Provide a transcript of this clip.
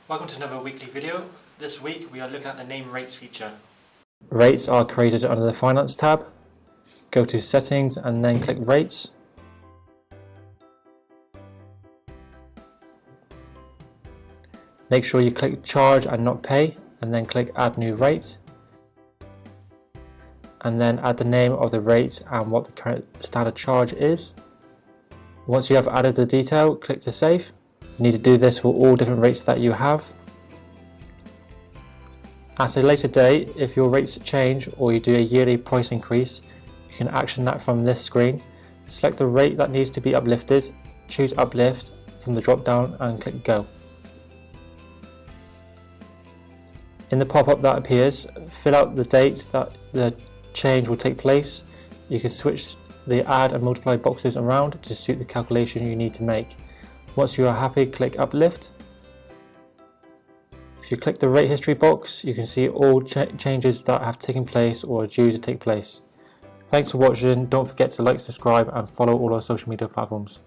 Welcome to another weekly video. This week we are looking at the name rates feature. Rates are created under the Finance tab. Go to Settings and then click Rates. Make sure you click Charge and not Pay, and then click Add New Rate. And then add the name of the rate and what the current standard charge is. Once you have added the detail, click to save. You need to do this for all different rates that you have. At a later date, if your rates change or you do a yearly price increase, you can action that from this screen. Select the rate that needs to be uplifted, choose Uplift from the drop down and click Go. In the pop-up that appears, fill out the date that the change will take place. You can switch the add and multiply boxes around to suit the calculation you need to make. Once you are happy, click Uplift. If you click the rate history box, you can see all changes that have taken place or are due to take place. Thanks for watching. Don't forget to like, subscribe and follow all our social media platforms.